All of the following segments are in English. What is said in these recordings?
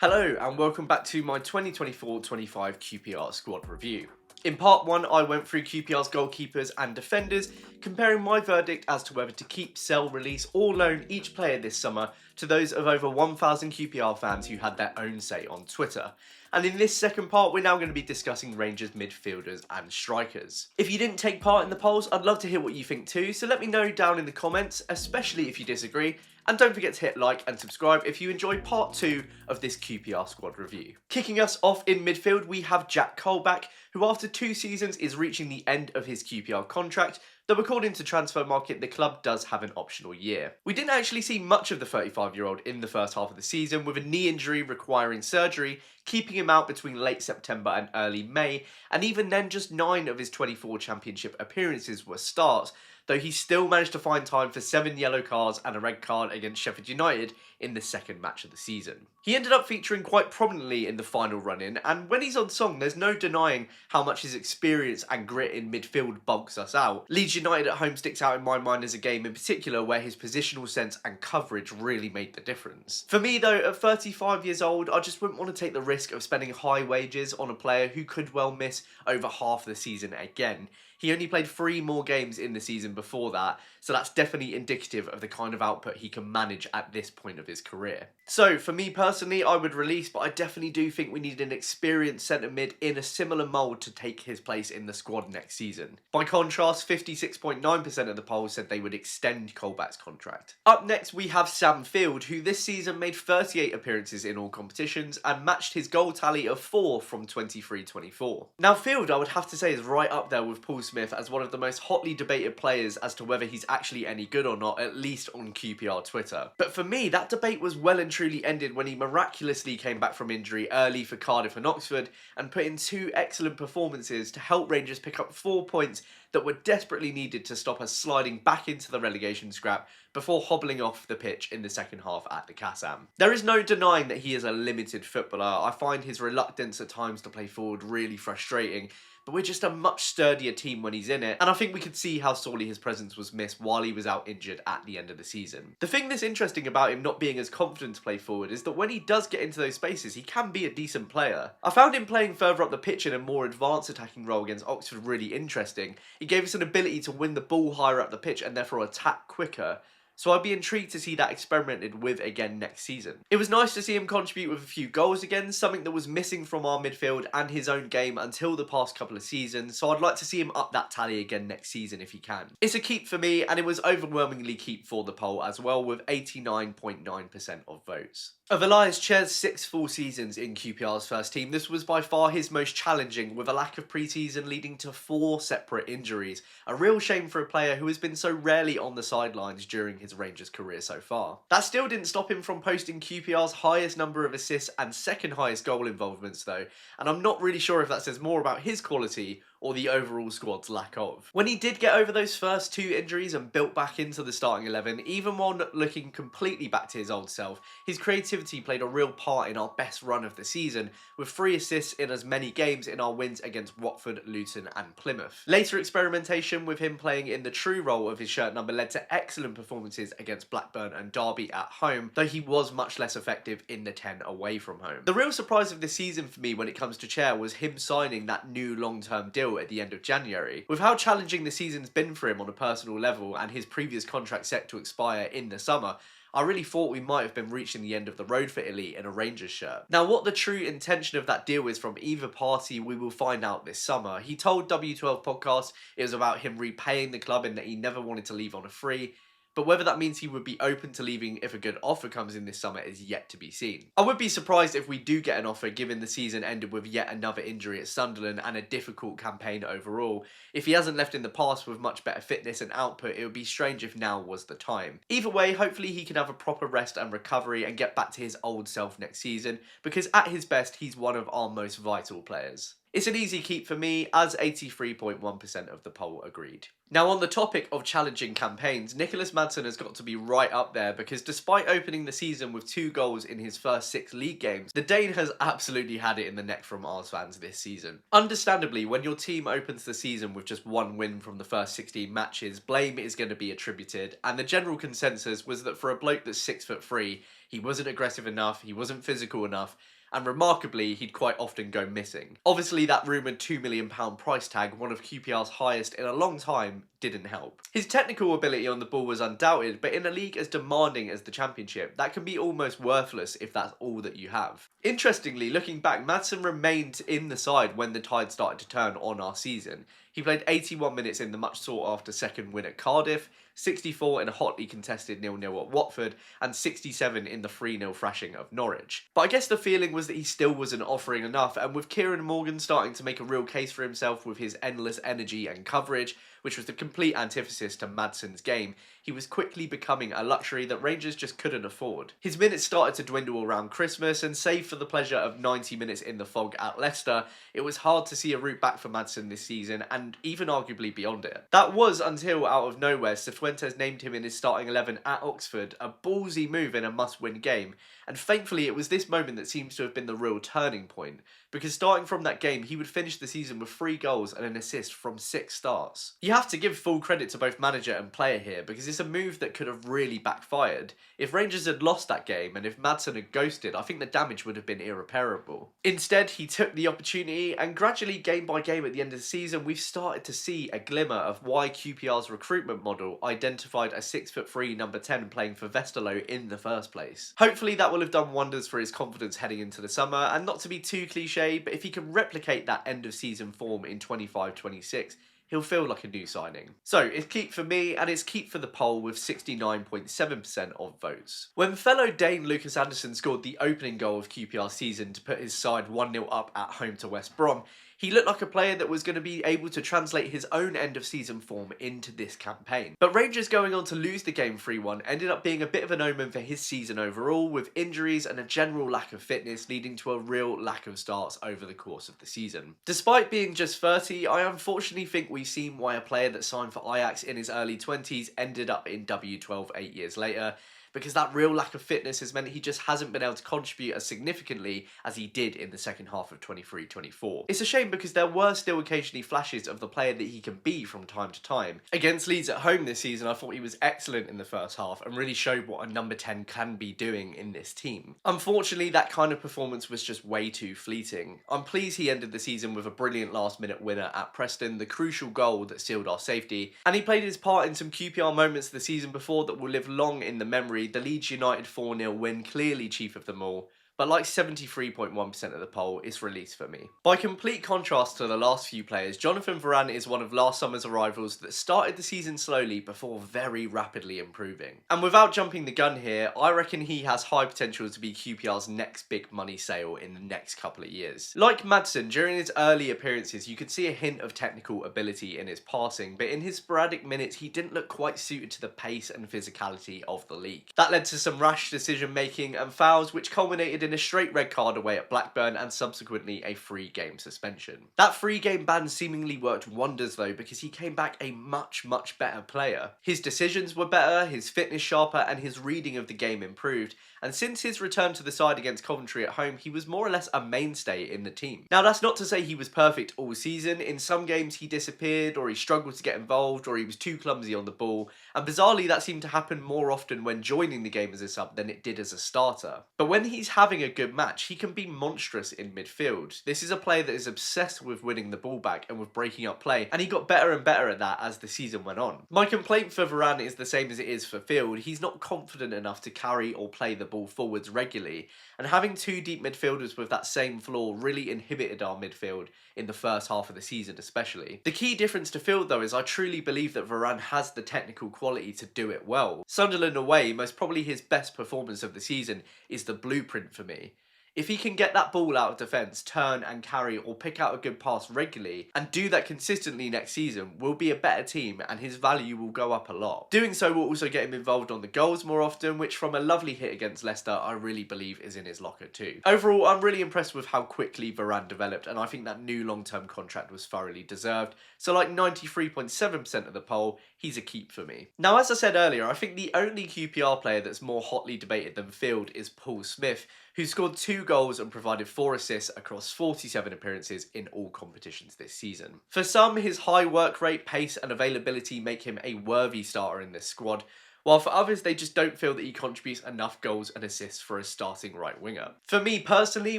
Hello and welcome back to my 2024-25 QPR squad review. In part 1 I went through QPR's goalkeepers and defenders, comparing my verdict as to whether to keep, sell, release or loan each player this summer to those of over 1,000 QPR fans who had their own say on Twitter. And in this second part we're now going to be discussing Rangers midfielders and strikers. If you didn't take part in the polls, I'd love to hear what you think too, so let me know down in the comments, especially if you disagree. And don't forget to hit like and subscribe if you enjoyed part 2 of this QPR squad review. Kicking us off in midfield, we have Jack Colback, who after 2 seasons is reaching the end of his QPR contract, though according to Transfermarkt, the club does have an optional year. We didn't actually see much of the 35-year-old in the first half of the season, with a knee injury requiring surgery, keeping him out between late September and early May, and even then just 9 of his 24 championship appearances were starts, though he still managed to find time for 7 yellow cards and a red card against Sheffield United in the second match of the season. He ended up featuring quite prominently in the final run-in, and when he's on song there's no denying how much his experience and grit in midfield bulks us out. Leeds United at home sticks out in my mind as a game in particular where his positional sense and coverage really made the difference. For me though, at 35 years old, I just wouldn't want to take the risk of spending high wages on a player who could well miss over half the season again. He only played 3 more games in the season before that, so that's definitely indicative of the kind of output he can manage at this point of his career. So for me personally, I would release, but I definitely do think we need an experienced centre mid in a similar mould to take his place in the squad next season. By contrast, 56.9% of the polls said they would extend Colback's contract. Up next we have Sam Field, who this season made 38 appearances in all competitions and matched his goal tally of 4 from 23-24. Now Field, I would have to say, is right up there with Paul Smith as one of the most hotly debated players as to whether he's actually any good or not, at least on QPR Twitter. But for me, that debate was well and truly ended when he miraculously came back from injury early for Cardiff and Oxford and put in 2 excellent performances to help Rangers pick up 4 points that were desperately needed to stop us sliding back into the relegation scrap before hobbling off the pitch in the second half at the Kassam. There is no denying that he is a limited footballer. I find his reluctance at times to play forward really frustrating, but we're just a much sturdier team when he's in it, and I think we could see how sorely his presence was missed while he was out injured at the end of the season. The thing that's interesting about him not being as confident to play forward is that when he does get into those spaces, he can be a decent player. I found him playing further up the pitch in a more advanced attacking role against Oxford really interesting. He gave us an ability to win the ball higher up the pitch and therefore attack quicker. So I'd be intrigued to see that experimented with again next season. It was nice to see him contribute with a few goals again, something that was missing from our midfield and his own game until the past couple of seasons, so I'd like to see him up that tally again next season if he can. It's a keep for me, and it was overwhelmingly keep for the poll as well, with 89.9% of votes. Of Elias Cher's 6 full seasons in QPR's first team, this was by far his most challenging, with a lack of pre-season leading to 4 separate injuries. A real shame for a player who has been so rarely on the sidelines during his Rangers career so far. That still didn't stop him from posting QPR's highest number of assists and second highest goal involvements though, and I'm not really sure if that says more about his quality or the overall squad's lack of. When he did get over those first 2 injuries and built back into the starting 11, even while not looking completely back to his old self, his creativity played a real part in our best run of the season, with 3 assists in as many games in our wins against Watford, Luton and Plymouth. Later experimentation with him playing in the true role of his shirt number led to excellent performances against Blackburn and Derby at home, though he was much less effective in the 10 away from home. The real surprise of the season for me when it comes to Cher was him signing that new long-term deal at the end of January. With how challenging the season's been for him on a personal level and his previous contract set to expire in the summer, I really thought we might have been reaching the end of the road for Italy in a Rangers shirt. Now what the true intention of that deal is from either party we will find out this summer. He told W12 Podcast it was about him repaying the club and that he never wanted to leave on a free, but whether that means he would be open to leaving if a good offer comes in this summer is yet to be seen. I would be surprised if we do get an offer given the season ended with yet another injury at Sunderland and a difficult campaign overall. If he hasn't left in the past with much better fitness and output, it would be strange if now was the time. Either way, hopefully he can have a proper rest and recovery and get back to his old self next season, because at his best he's one of our most vital players. It's an easy keep for me, as 83.1% of the poll agreed. Now, on the topic of challenging campaigns, Nicholas Madson has got to be right up there, because despite opening the season with 2 goals in his first 6 league games, the Dane has absolutely had it in the neck from Ars fans this season. Understandably, when your team opens the season with just 1 win from the first 16 matches, blame is going to be attributed, and the general consensus was that for a bloke that's 6'3", he wasn't aggressive enough, he wasn't physical enough, and remarkably, he'd quite often go missing. Obviously, that rumoured £2 million price tag, one of QPR's highest in a long time, didn't help. His technical ability on the ball was undoubted, but in a league as demanding as the Championship, that can be almost worthless if that's all that you have. Interestingly, looking back, Madson remained in the side when the tide started to turn on our season. He played 81 minutes in the much sought after second win at Cardiff, 64 in a hotly contested 0-0 at Watford, and 67 in the 3-0 thrashing of Norwich. But I guess the feeling was that he still wasn't offering enough, and with Kieran Morgan starting to make a real case for himself with his endless energy and coverage, which was the complete antithesis to Madson's game, he was quickly becoming a luxury that Rangers just couldn't afford. His minutes started to dwindle around Christmas, and save for the pleasure of 90 minutes in the fog at Leicester, it was hard to see a route back for Madson this season, and even arguably beyond it. That was until, out of nowhere, Cifuentes named him in his starting 11 at Oxford, a ballsy move in a must-win game, and thankfully it was this moment that seems to have been the real turning point, because starting from that game, he would finish the season with 3 goals and an assist from 6 starts. You have to give full credit to both manager and player here, because it's a move that could have really backfired. If Rangers had lost that game, and if Madson had ghosted, I think the damage would have been irreparable. Instead, he took the opportunity, and gradually, game by game at the end of the season, we've started to see a glimmer of why QPR's recruitment model identified a 6'3" number 10 playing for Westerlo in the first place. Hopefully that will have done wonders for his confidence heading into the summer, and not to be too cliche, but if he can replicate that end of season form in 25-26, he'll feel like a new signing. So, it's keep for me, and it's keep for the poll with 69.7% of votes. When fellow Dane Lucas Anderson scored the opening goal of QPR's season to put his side 1-0 up at home to West Brom, he looked like a player that was going to be able to translate his own end of season form into this campaign. But Rangers going on to lose the game 3-1 ended up being a bit of an omen for his season overall, with injuries and a general lack of fitness leading to a real lack of starts over the course of the season. Despite being just 30, I unfortunately think we've seen why a player that signed for Ajax in his early 20s ended up in W12 8 years later, because that real lack of fitness has meant he just hasn't been able to contribute as significantly as he did in the second half of 23-24. It's a shame, because there were still occasionally flashes of the player that he can be from time to time. Against Leeds at home this season, I thought he was excellent in the first half and really showed what a number 10 can be doing in this team. Unfortunately, that kind of performance was just way too fleeting. I'm pleased he ended the season with a brilliant last-minute winner at Preston, the crucial goal that sealed our safety, and he played his part in some QPR moments the season before that will live long in the memory. The Leeds United 4-0 win, clearly chief of them all, but like 73.1% of the poll, it's released for me. By complete contrast to the last few players, Jonathan Varane is one of last summer's arrivals that started the season slowly before very rapidly improving. And without jumping the gun here, I reckon he has high potential to be QPR's next big money sale in the next couple of years. Like Madson, during his early appearances, you could see a hint of technical ability in his passing, but in his sporadic minutes, he didn't look quite suited to the pace and physicality of the league. That led to some rash decision making and fouls, which culminated in a straight red card away at Blackburn and subsequently a 3-game suspension. That 3-game ban seemingly worked wonders though, because he came back a much better player. His decisions were better, his fitness sharper, and his reading of the game improved, and since his return to the side against Coventry at home, he was more or less a mainstay in the team. Now, that's not to say he was perfect all season. In some games he disappeared, or he struggled to get involved, or he was too clumsy on the ball, and bizarrely that seemed to happen more often when joining the game as a sub than it did as a starter. But when he's having a good match, he can be monstrous in midfield. This is a player that is obsessed with winning the ball back and with breaking up play, and he got better and better at that as the season went on. My complaint for Varane is the same as it is for Field. He's not confident enough to carry or play the ball forwards regularly, and having 2 deep midfielders with that same flaw really inhibited our midfield in the first half of the season especially. The key difference to Field though is I truly believe that Varane has the technical quality to do it well. Sunderland away, most probably his best performance of the season, is the blueprint for me. If he can get that ball out of defence, turn and carry or pick out a good pass regularly and do that consistently next season, we'll be a better team and his value will go up a lot. Doing so will also get him involved on the goals more often, which from a lovely hit against Leicester I really believe is in his locker too. Overall, I'm really impressed with how quickly Varane developed, and I think that new long-term contract was thoroughly deserved. So like 93.7% of the poll, he's a keep for me. Now, as I said earlier, I think the only QPR player that's more hotly debated than Field is Paul Smith, who scored 2 goals and provided 4 assists across 47 appearances in all competitions this season. For some, his high work rate, pace and availability make him a worthy starter in this squad, while for others they just don't feel that he contributes enough goals and assists for a starting right winger. For me personally,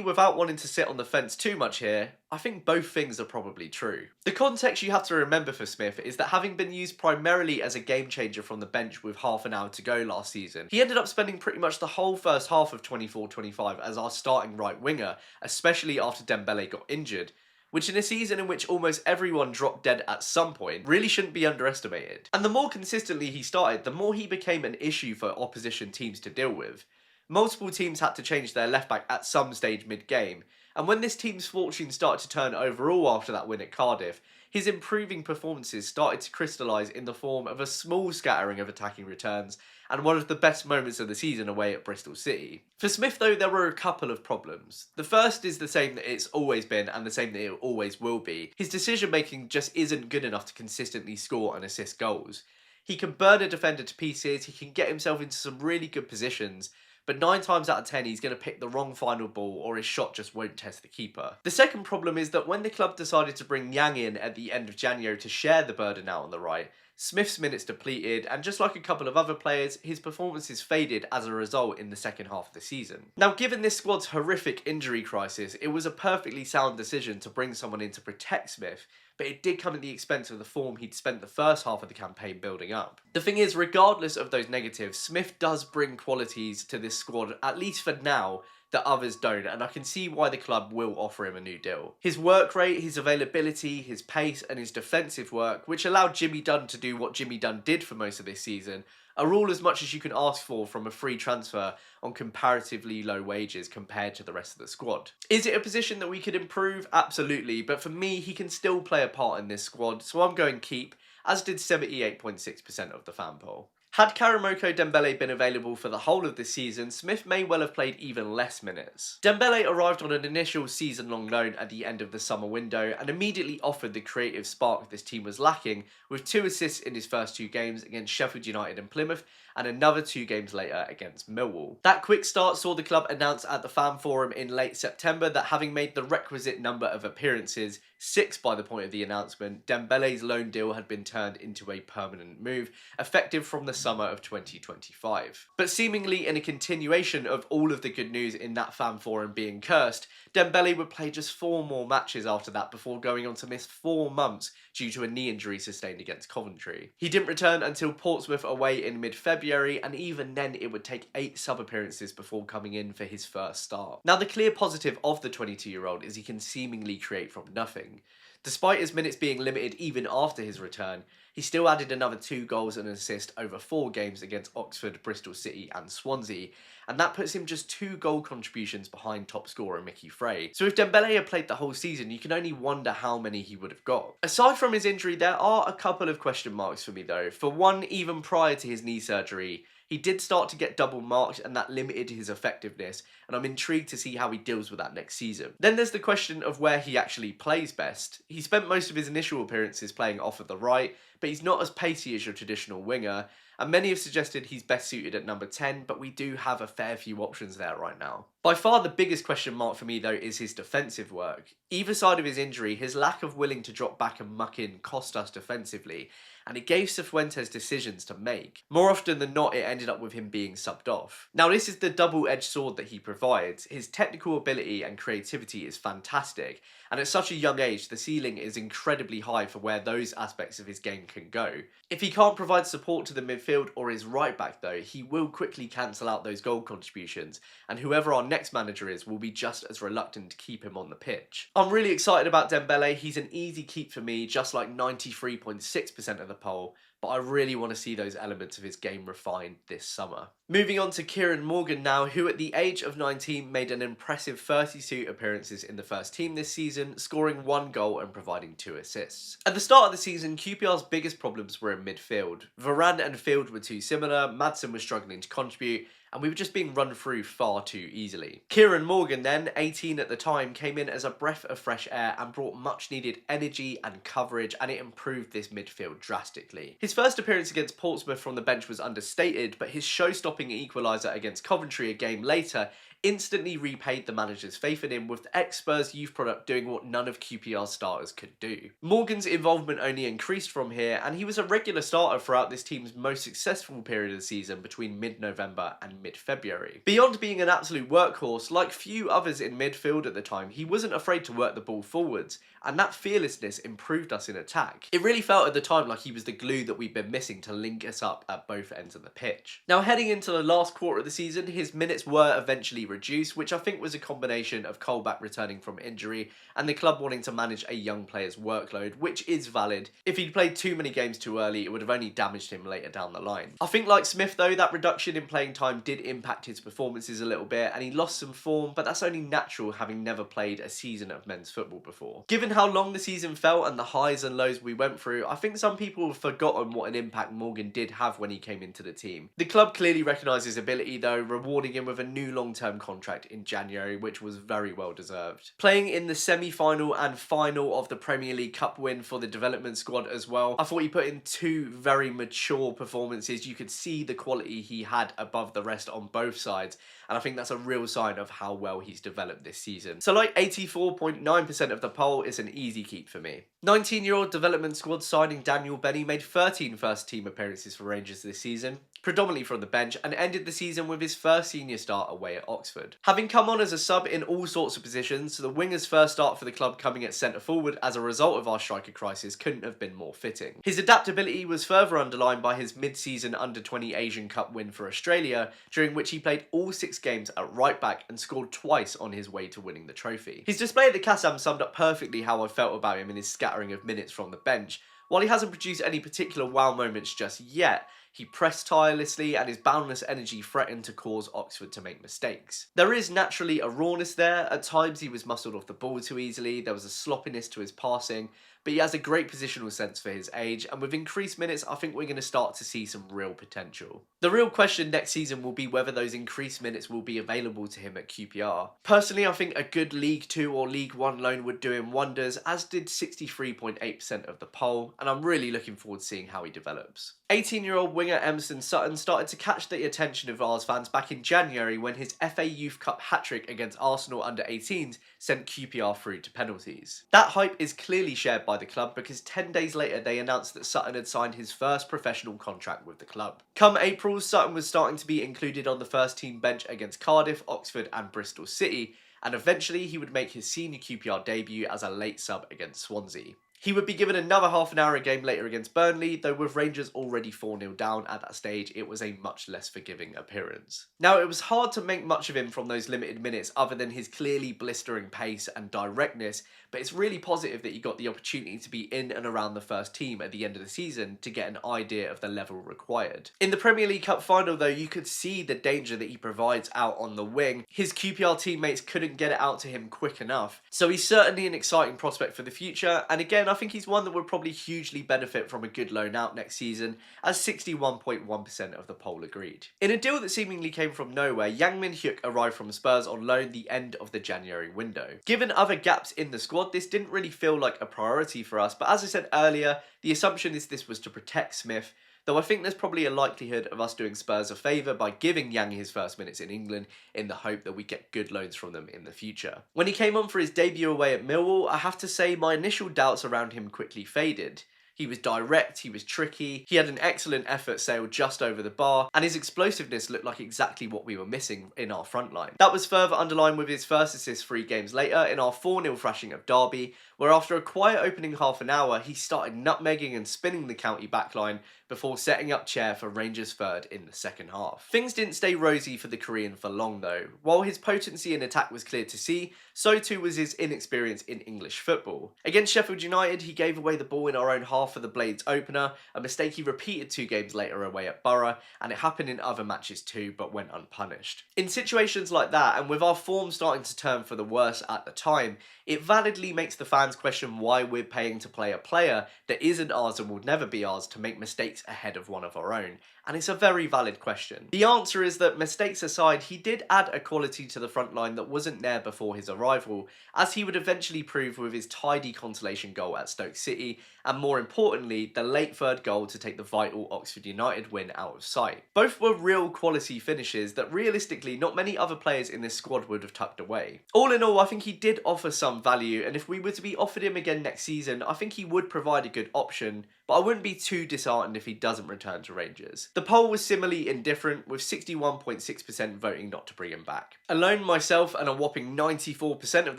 without wanting to sit on the fence too much here, I think both things are probably true. The context you have to remember for Smith is that having been used primarily as a game changer from the bench with half an hour to go last season, he ended up spending pretty much the whole first half of 24-25 as our starting right winger, especially after Dembele got injured, which in a season in which almost everyone dropped dead at some point really shouldn't be underestimated. And the more consistently he started, the more he became an issue for opposition teams to deal with. Multiple teams had to change their left back at some stage mid-game, and when this team's fortune started to turn overall after that win at Cardiff, his improving performances started to crystallise in the form of a small scattering of attacking returns and one of the best moments of the season away at Bristol City. For Smith though, there were a couple of problems. The first is the same that it's always been and the same that it always will be. His decision making just isn't good enough to consistently score and assist goals. He can burn a defender to pieces, he can get himself into some really good positions, but 9 times out of 10 he's going to pick the wrong final ball or his shot just won't test the keeper. The second problem is that when the club decided to bring Yang in at the end of January to share the burden out on the right, Smith's minutes depleted, and just like a couple of other players, his performances faded as a result in the second half of the season. Now, given this squad's horrific injury crisis, it was a perfectly sound decision to bring someone in to protect Smith, but it did come at the expense of the form he'd spent the first half of the campaign building up. The thing is, regardless of those negatives, Smith does bring qualities to this squad, at least for now, that others don't, and I can see why the club will offer him a new deal. His work rate, his availability, his pace and his defensive work, which allowed Jimmy Dunn to do what Jimmy Dunn did for most of this season, are all as much as you can ask for from a free transfer on comparatively low wages compared to the rest of the squad. Is it a position that we could improve? Absolutely, but for me, he can still play a part in this squad, so I'm going keep, as did 78.6% of the fan poll. Had Carabao Dembele been available for the whole of this season, Smith may well have played even less minutes. Dembele arrived on an initial season-long loan at the end of the summer window and immediately offered the creative spark this team was lacking, with 2 assists in his first 2 games against Sheffield United and Plymouth, and another 2 games later against Millwall. That quick start saw the club announce at the fan forum in late September that having made the requisite number of appearances, 6 by the point of the announcement, Dembele's loan deal had been turned into a permanent move, effective from the summer of 2025. But seemingly in a continuation of all of the good news in that fan forum being cursed, Dembele would play just 4 more matches after that before going on to miss 4 months due to a knee injury sustained against Coventry. He didn't return until Portsmouth away in mid-February, and even then it would take 8 sub-appearances before coming in for his first start. Now, the clear positive of the 22-year-old is he can seemingly create from nothing. Despite his minutes being limited even after his return, he still added another 2 goals and an assist over 4 games against Oxford, Bristol City and Swansea, and that puts him just 2 goal contributions behind top scorer Mickey Frey. So if Dembele had played the whole season, you can only wonder how many he would have got. Aside from his injury, there are a couple of question marks for me though. For one, even prior to his knee surgery, he did start to get double marked and that limited his effectiveness, and I'm intrigued to see how he deals with that next season. Then there's the question of where he actually plays best. He spent most of his initial appearances playing off of the right, but he's not as pacey as your traditional winger, and many have suggested he's best suited at number 10, but we do have a fair few options there right now. By far the biggest question mark for me though is his defensive work. Either side of his injury, his lack of willing to drop back and muck in cost us defensively, and it gave Cifuentes decisions to make. More often than not, it ended up with him being subbed off. Now this is the double-edged sword that he provides. His technical ability and creativity is fantastic, and at such a young age, the ceiling is incredibly high for where those aspects of his game can go. If he can't provide support to the midfield or his right back though, he will quickly cancel out those goal contributions, and whoever our next manager will be just as reluctant to keep him on the pitch. I'm really excited about Dembele. He's an easy keep for me, just like 93.6% of the poll, but I really want to see those elements of his game refined this summer. Moving on to Kieran Morgan now, who at the age of 19 made an impressive 32 appearances in the first team this season, scoring 1 goal and providing 2 assists. At the start of the season, QPR's biggest problems were in midfield. Varane and Field were too similar, Madson was struggling to contribute, and we were just being run through far too easily. Kieran Morgan then, 18 at the time, came in as a breath of fresh air and brought much needed energy and coverage, and it improved this midfield drastically. His first appearance against Portsmouth from the bench was understated, but his show-stopping equaliser against Coventry a game later instantly repaid the manager's faith in him, with the ex-Spurs youth product doing what none of QPR's starters could do. Morgan's involvement only increased from here, and he was a regular starter throughout this team's most successful period of the season between mid-November and mid-February. Beyond being an absolute workhorse, like few others in midfield at the time, he wasn't afraid to work the ball forwards, and that fearlessness improved us in attack. It really felt at the time like he was the glue that we'd been missing to link us up at both ends of the pitch. Now, heading into the last quarter of the season, his minutes were eventually reduced, which I think was a combination of Colback returning from injury and the club wanting to manage a young player's workload, which is valid. If he'd played too many games too early, it would have only damaged him later down the line. I think like Smith though, that reduction in playing time did impact his performances a little bit and he lost some form, but that's only natural having never played a season of men's football before. Given how long the season felt and the highs and lows we went through, I think some people have forgotten what an impact Morgan did have when he came into the team. The club clearly recognised his ability though, rewarding him with a new long-term contract in January, which was very well deserved. Playing in the semi-final and final of the Premier League Cup win for the development squad as well, I thought he put in 2 very mature performances. You could see the quality he had above the rest on both sides, and I think that's a real sign of how well he's developed this season. So like 84.9% of the poll, it's an easy keep for me. 19-year-old development squad signing Daniel Benny made 13 first team appearances for Rangers this season, predominantly from the bench, and ended the season with his first senior start away at Oxford. Having come on as a sub in all sorts of positions, the winger's first start for the club coming at centre forward as a result of our striker crisis couldn't have been more fitting. His adaptability was further underlined by his mid-season under-20 Asian Cup win for Australia, during which he played all 6 games at right back and scored twice on his way to winning the trophy. His display at the Kassam summed up perfectly how I felt about him in his scattering of minutes from the bench. While he hasn't produced any particular wow moments just yet, he pressed tirelessly and his boundless energy threatened to cause Oxford to make mistakes. There is naturally a rawness there. At times he was muscled off the ball too easily, there was a sloppiness to his passing, but he has a great positional sense for his age, and with increased minutes I think we're going to start to see some real potential. The real question next season will be whether those increased minutes will be available to him at QPR. Personally, I think a good League 2 or League 1 loan would do him wonders, as did 63.8% of the poll, and I'm really looking forward to seeing how he develops. 18-year-old winger Emerson Sutton started to catch the attention of Ars fans back in January when his FA Youth Cup hat-trick against Arsenal under-18s sent QPR through to penalties. That hype is clearly shared by the club because 10 days later they announced that Sutton had signed his first professional contract with the club. Come April, Sutton was starting to be included on the first team bench against Cardiff, Oxford and Bristol City, and eventually he would make his senior QPR debut as a late sub against Swansea. He would be given another half an hour a game later against Burnley, though with Rangers already 4-0 down at that stage, it was a much less forgiving appearance. Now, it was hard to make much of him from those limited minutes other than his clearly blistering pace and directness, but it's really positive that he got the opportunity to be in and around the first team at the end of the season to get an idea of the level required. In the Premier League Cup final though, you could see the danger that he provides out on the wing. His QPR teammates couldn't get it out to him quick enough, so he's certainly an exciting prospect for the future, and again I think he's one that would probably hugely benefit from a good loan out next season, as 61.1% of the poll agreed. In a deal that seemingly came from nowhere, Yang Min-hyuk arrived from Spurs on loan the end of the January window. Given other gaps in the squad, this didn't really feel like a priority for us, but as I said earlier, the assumption is this was to protect Smith, though I think there's probably a likelihood of us doing Spurs a favour by giving Yang his first minutes in England in the hope that we get good loans from them in the future. When he came on for his debut away at Millwall, I have to say my initial doubts around him quickly faded. He He was direct, he was tricky, he had an excellent effort sail just over the bar, and his explosiveness looked like exactly what we were missing in our front line. That was further underlined with his first assist 3 games later in our 4-0 thrashing of Derby, where after a quiet opening half an hour, he started nutmegging and spinning the county backline before setting up chair for Rangers' third in the second half. Things didn't stay rosy for the Korean for long though. While his potency in attack was clear to see, so too was his inexperience in English football. Against Sheffield United, he gave away the ball in our own half for the Blades opener, a mistake he repeated 2 games later away at Borough, and it happened in other matches too, but went unpunished. In situations like that, and with our form starting to turn for the worse at the time, it validly makes the fans question why we're paying to play a player that isn't ours and will never be ours to make mistakes ahead of one of our own. And it's a very valid question. The answer is that, mistakes aside, he did add a quality to the front line that wasn't there before his arrival, as he would eventually prove with his tidy consolation goal at Stoke City, and more importantly, the late third goal to take the vital Oxford United win out of sight. Both were real quality finishes that realistically not many other players in this squad would have tucked away. All in all, I think he did offer some value, and if we were to be offered him again next season, I think he would provide a good option, but I wouldn't be too disheartened if he doesn't return to Rangers. The poll was similarly indifferent, with 61.6% voting not to bring him back. Alone, myself and a whopping 94% of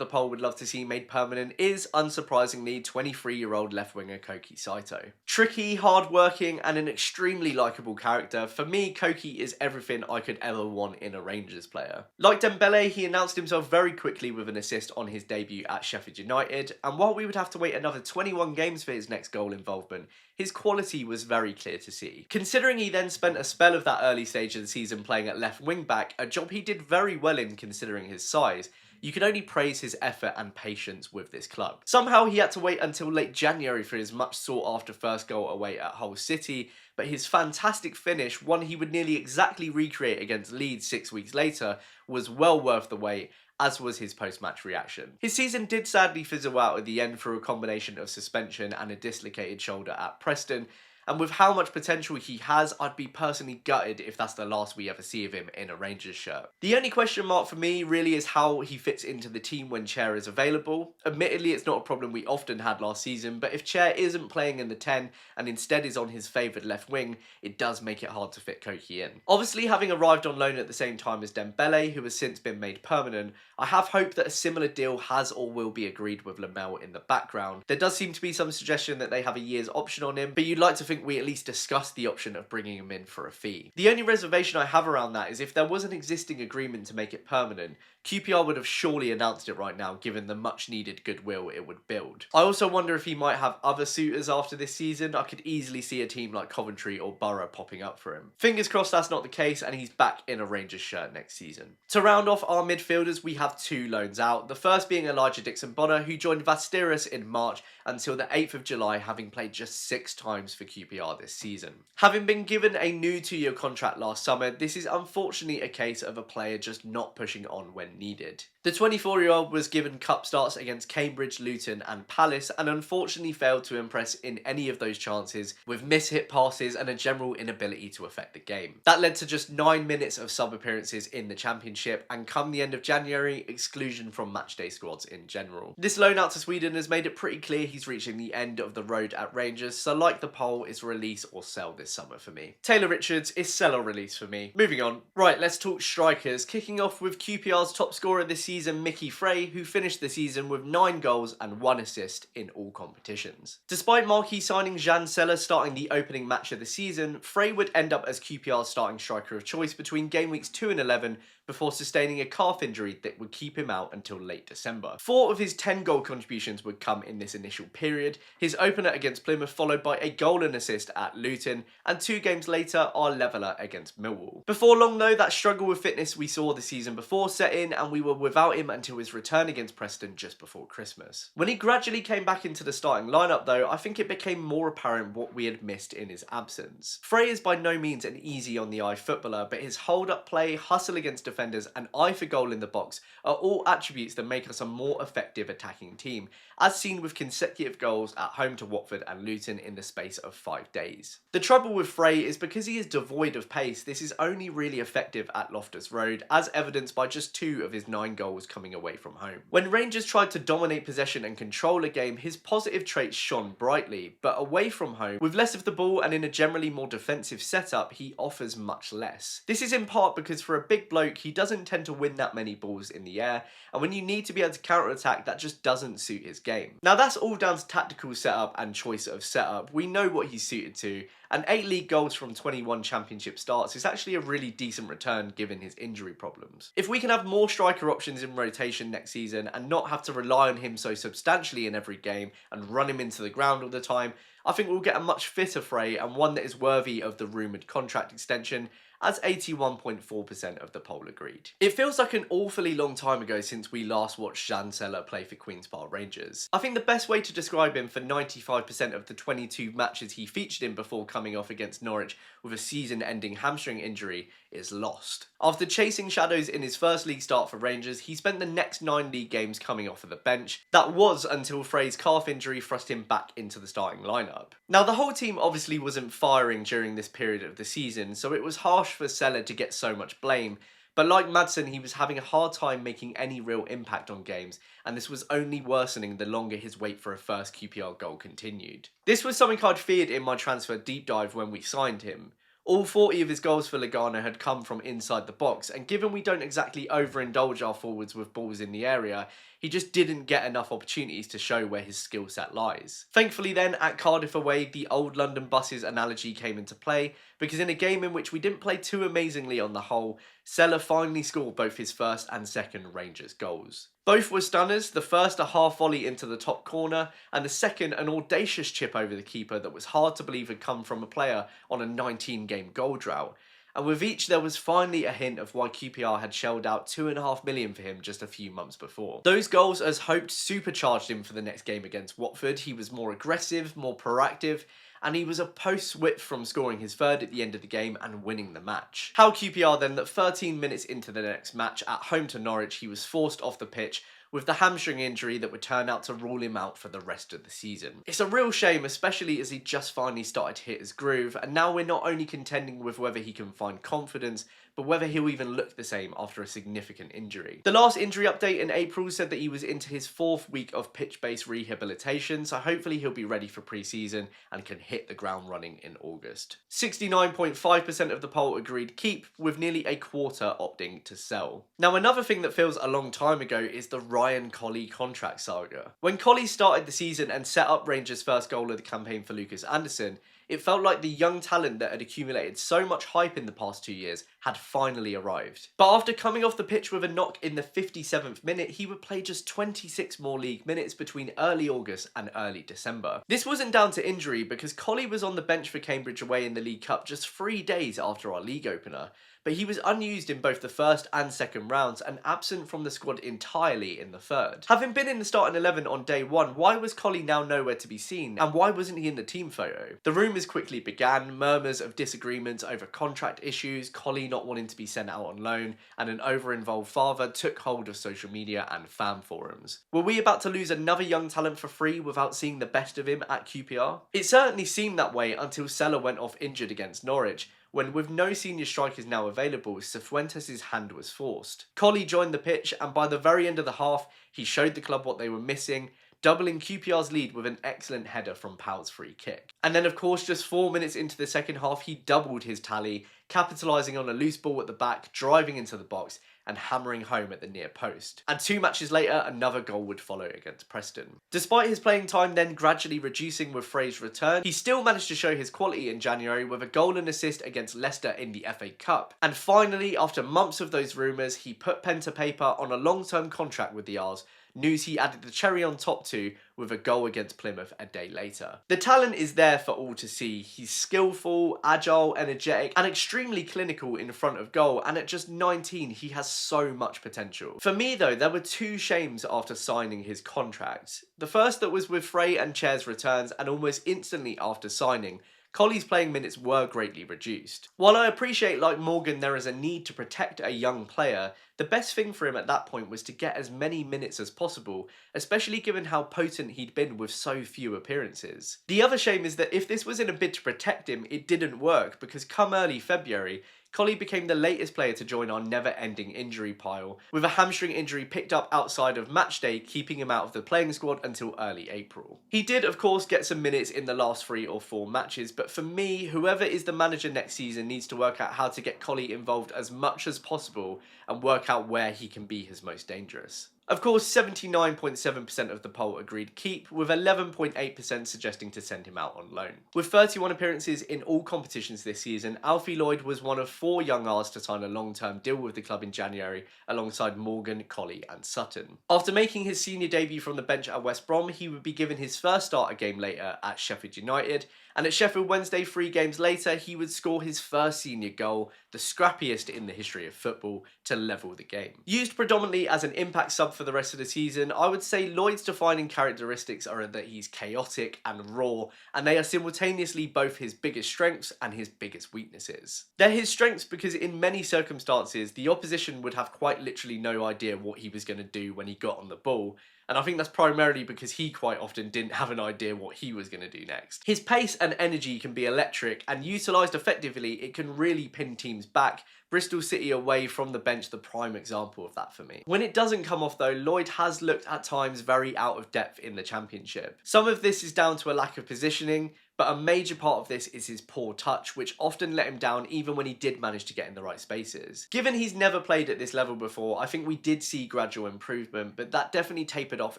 the poll would love to see made permanent is, unsurprisingly, 23-year-old left winger Koki Saito. Tricky, hard-working, and an extremely likeable character, for me, Koki is everything I could ever want in a Rangers player. Like Dembele, he announced himself very quickly with an assist on his debut at Sheffield United, and while we would have to wait another 21 games for his next goal involvement, his quality was very clear to see. Considering he then spent a spell of that early stage of the season playing at left wing back, a job he did very well in considering his size, you can only praise his effort and patience with this club. Somehow he had to wait until late January for his much sought after first goal away at Hull City, but his fantastic finish, one he would nearly exactly recreate against Leeds 6 weeks later, was well worth the wait, as was his post-match reaction. His season did sadly fizzle out at the end through a combination of suspension and a dislocated shoulder at Preston, and with how much potential he has, I'd be personally gutted if that's the last we ever see of him in a Rangers shirt. The only question mark for me really is how he fits into the team when Chair is available. Admittedly, it's not a problem we often had last season, but if Chair isn't playing in the 10 and instead is on his favoured left wing, it does make it hard to fit Koki in. Obviously, having arrived on loan at the same time as Dembele, who has since been made permanent, I have hope that a similar deal has or will be agreed with Lamel in the background. There does seem to be some suggestion that they have a year's option on him, but you'd like to think we at least discuss the option of bringing him in for a fee. The only reservation I have around that is if there was an existing agreement to make it permanent, QPR would have surely announced it right now given the much needed goodwill it would build. I also wonder if he might have other suitors after this season. I could easily see a team like Coventry or Borough popping up for him. Fingers crossed that's not the case and he's back in a Rangers shirt next season. To round off our midfielders, we have 2 loans out, the first being Elijah Dixon-Bonner, who joined Vasteras in March until the 8th of July, having played just 6 times for QPR this season. Having been given a new 2-year contract last summer, this is unfortunately a case of a player just not pushing on when needed. The 24-year-old was given cup starts against Cambridge, Luton and Palace and unfortunately failed to impress in any of those chances, with mishit passes and a general inability to affect the game. That led to just 9 minutes of sub appearances in the Championship and come the end of January, exclusion from matchday squads in general. This loan out to Sweden has made it pretty clear he's reaching the end of the road at Rangers, so like the poll, it's release or sell this summer for me. Taylor Richards is sell or release for me. Moving on. Right, let's talk strikers, kicking off with QPR's top scorer this season, Mickey Frey, who finished the season with 9 goals and 1 assist in all competitions. Despite marquee signing Jan Seller starting the opening match of the season, Frey would end up as QPR's starting striker of choice between game weeks 2 and 11 before sustaining a calf injury that would keep him out until late December. 4 of his 10 goal contributions would come in this initial period, his opener against Plymouth followed by a goal and assist at Luton, and 2 games later our leveller against Millwall. Before long though, that struggle with fitness we saw the season before set in, and we were without him until his return against Preston just before Christmas. When he gradually came back into the starting lineup though, I think it became more apparent what we had missed in his absence. Frey is by no means an easy on the eye footballer, but his hold up play, hustle against defenders, and eye for goal in the box are all attributes that make us a more effective attacking team, as seen with consecutive goals at home to Watford and Luton in the space of 5 days. The trouble with Frey is because he is devoid of pace, this is only really effective at Loftus Road, as evidenced by just 2 of his 9 goals coming away from home. When Rangers tried to dominate possession and control a game, his positive traits shone brightly, but away from home, with less of the ball and in a generally more defensive setup, he offers much less. This is in part because for a big bloke, he doesn't tend to win that many balls in the air, and when you need to be able to counter-attack, that just doesn't suit his game. Now that's all down to tactical setup and choice of setup. We know what he's suited to, and 8 league goals from 21 championship starts is actually a really decent return given his injury problems. If we can have more striker options in rotation next season and not have to rely on him so substantially in every game and run him into the ground all the time, I think we'll get a much fitter Frey and one that is worthy of the rumoured contract extension, as 81.4% of the poll agreed. It feels like an awfully long time ago since we last watched Jan Seller play for Queen's Park Rangers. I think the best way to describe him for 95% of the 22 matches he featured in before coming off against Norwich with a season-ending hamstring injury is lost. After chasing shadows in his first league start for Rangers, he spent the next 9 league games coming off of the bench. That was until Frey's calf injury thrust him back into the starting lineup. Now the whole team obviously wasn't firing during this period of the season, so it was harsh for Seller to get so much blame, but like Madson, he was having a hard time making any real impact on games, and this was only worsening the longer his wait for a first QPR goal continued. This was something I'd feared in my transfer deep dive when we signed him. All 40 of his goals for Lugano had come from inside the box, and given we don't exactly overindulge our forwards with balls in the area, he just didn't get enough opportunities to show where his skill set lies. Thankfully then, at Cardiff away, the old London buses analogy came into play, because in a game in which we didn't play too amazingly on the whole, Seller finally scored both his first and second Rangers goals. Both were stunners, the first a half volley into the top corner, and the second an audacious chip over the keeper that was hard to believe had come from a player on a 19-game goal drought. And with each there was finally a hint of why QPR had shelled out $2.5 million for him just a few months before. Those goals, as hoped, supercharged him for the next game against Watford. He was more aggressive, more proactive, and he was a post whip from scoring his third at the end of the game and winning the match. How QPR then that 13 minutes into the next match at home to Norwich, he was forced off the pitch with the hamstring injury that would turn out to rule him out for the rest of the season. It's a real shame, especially as he just finally started to hit his groove, and now we're not only contending with whether he can find confidence, but whether he'll even look the same after a significant injury. The last injury update in April said that he was into his 4th week of pitch-based rehabilitation, so hopefully he'll be ready for pre-season and can hit the ground running in August. 69.5% of the poll agreed keep, with nearly a quarter opting to sell. Now another thing that feels a long time ago is the Ryan Collie contract saga. When Collie started the season and set up Rangers' first goal of the campaign for Lucas Anderson, it felt like the young talent that had accumulated so much hype in the past 2 years had finally arrived. But after coming off the pitch with a knock in the 57th minute, he would play just 26 more league minutes between early August and early December. This wasn't down to injury because Collie was on the bench for Cambridge away in the League Cup just 3 days after our league opener, but he was unused in both the first and second rounds and absent from the squad entirely in the third. Having been in the starting 11 on day 1, why was Collie now nowhere to be seen, and why wasn't he in the team photo? The rumours quickly began, murmurs of disagreements over contract issues, Collie not wanting to be sent out on loan, and an over-involved father took hold of social media and fan forums. Were we about to lose another young talent for free without seeing the best of him at QPR? It certainly seemed that way until Seller went off injured against Norwich, when with no senior strikers now available, Cifuentes' hand was forced. Collie joined the pitch, and by the very end of the half, he showed the club what they were missing, doubling QPR's lead with an excellent header from Powell's free kick. And then of course, just 4 minutes into the second half, he doubled his tally, capitalising on a loose ball at the back, driving into the box, and hammering home at the near post. And 2 matches later, another goal would follow against Preston. Despite his playing time then gradually reducing with Frey's return, he still managed to show his quality in January with a goal and assist against Leicester in the FA Cup. And finally, after months of those rumours, he put pen to paper on a long-term contract with the Ars, news he added the cherry on top to with a goal against Plymouth a day later. The talent is there for all to see. He's skillful, agile, energetic, and extremely clinical in front of goal, and at just 19 he has so much potential. For me though, there were 2 shames after signing his contract. The first that was with Frey and Chair's returns, and almost instantly after signing, Collie's playing minutes were greatly reduced. While I appreciate, like Morgan, there is a need to protect a young player, the best thing for him at that point was to get as many minutes as possible, especially given how potent he'd been with so few appearances. The other shame is that if this was in a bid to protect him, it didn't work, because come early February, Collie became the latest player to join our never-ending injury pile, with a hamstring injury picked up outside of matchday, keeping him out of the playing squad until early April. He did, of course, get some minutes in the last 3 or 4 matches, but for me, whoever is the manager next season needs to work out how to get Collie involved as much as possible and work out where he can be his most dangerous. Of course, 79.7% of the poll agreed keep, with 11.8% suggesting to send him out on loan. With 31 appearances in all competitions this season, Alfie Lloyd was one of 4 young Rs to sign a long-term deal with the club in January, alongside Morgan, Collie and Sutton. After making his senior debut from the bench at West Brom, he would be given his first start a game later at Sheffield United, and at Sheffield Wednesday 3 games later, he would score his first senior goal, the scrappiest in the history of football, to level the game. Used predominantly as an impact sub for the rest of the season, I would say Lloyd's defining characteristics are that he's chaotic and raw, and they are simultaneously both his biggest strengths and his biggest weaknesses. They're his strengths because in many circumstances, the opposition would have quite literally no idea what he was going to do when he got on the ball, and I think that's primarily because he quite often didn't have an idea what he was going to do next. His pace and energy can be electric, and utilised effectively, it can really pin teams back. Bristol City away from the bench, the prime example of that for me. When it doesn't come off though, Lloyd has looked at times very out of depth in the Championship. Some of this is down to a lack of positioning, but a major part of this is his poor touch, which often let him down even when he did manage to get in the right spaces. Given he's never played at this level before, I think we did see gradual improvement, but that definitely tapered off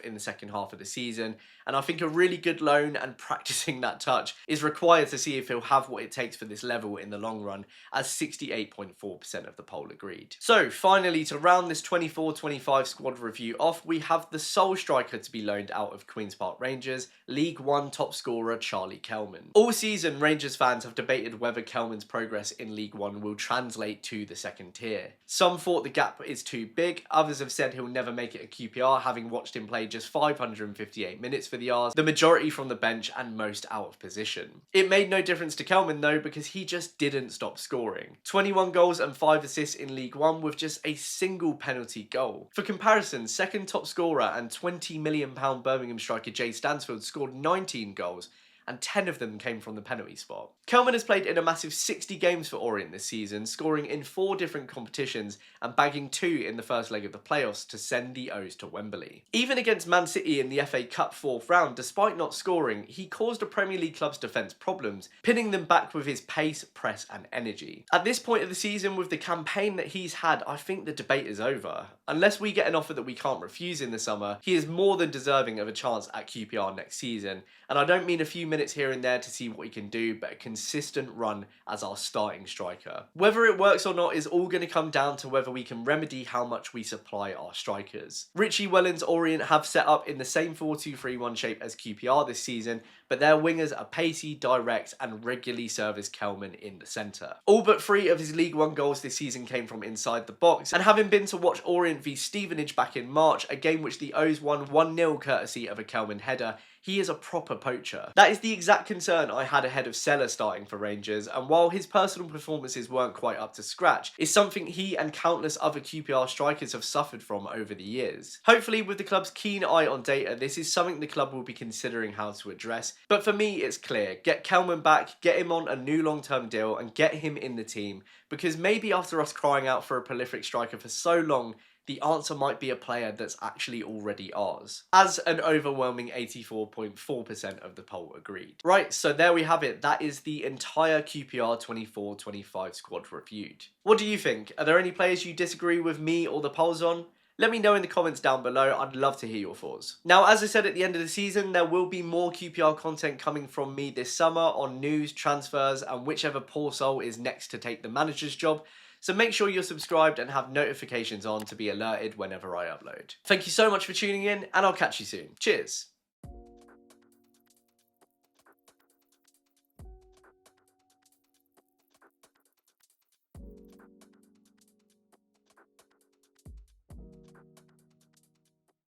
in the second half of the season, and I think a really good loan and practicing that touch is required to see if he'll have what it takes for this level in the long run, as 68.4% of the poll agreed. So finally, to round this 24-25 squad review off, we have the sole striker to be loaned out of Queen's Park Rangers, League One top scorer Charlie Kelman. All season, Rangers fans have debated whether Kelman's progress in League One will translate to the second tier. Some thought the gap is too big, others have said he'll never make it at QPR, having watched him play just 558 minutes for the R's, the majority from the bench and most out of position. It made no difference to Kelman though, because he just didn't stop scoring. 21 goals and 5 assists in League One with just a single penalty goal. For comparison, second top scorer and £20 million Birmingham striker Jay Stansfield scored 19 goals, and 10 of them came from the penalty spot. Kelman has played in a massive 60 games for Orient this season, scoring in 4 different competitions and bagging 2 in the first leg of the playoffs to send the O's to Wembley. Even against Man City in the FA Cup 4th round, despite not scoring, he caused a Premier League club's defence problems, pinning them back with his pace, press and energy. At this point of the season, with the campaign that he's had, I think the debate is over. Unless we get an offer that we can't refuse in the summer, he is more than deserving of a chance at QPR next season, and I don't mean a few minutes here and there to see what he can do, but a consistent run as our starting striker. Whether it works or not is all going to come down to whether we can remedy how much we supply our strikers. Richie Wellens Orient have set up in the same 4-2-3-1 shape as QPR this season, but their wingers are pacey, direct and regularly service Kelman in the centre. All but 3 of his League One goals this season came from inside the box, and having been to watch Orient v Stevenage back in March, a game which the O's won 1-0 courtesy of a Kelman header, he is a proper poacher. That is the exact concern I had ahead of Seller starting for Rangers, and while his personal performances weren't quite up to scratch, it's something he and countless other QPR strikers have suffered from over the years. Hopefully, with the club's keen eye on data, this is something the club will be considering how to address, but for me it's clear: get Kelman back, get him on a new long-term deal and get him in the team, because maybe after us crying out for a prolific striker for so long, the answer might be a player that's actually already ours, as an overwhelming 84.4% of the poll agreed. Right, so there we have it. That is the entire QPR 24-25 squad reviewed. What do you think? Are there any players you disagree with me or the polls on? Let me know in the comments down below. I'd love to hear your thoughts. Now, as I said at the end of the season, there will be more QPR content coming from me this summer on news, transfers, and whichever poor soul is next to take the manager's job. So make sure you're subscribed and have notifications on to be alerted whenever I upload. Thank you so much for tuning in, and I'll catch you soon. Cheers.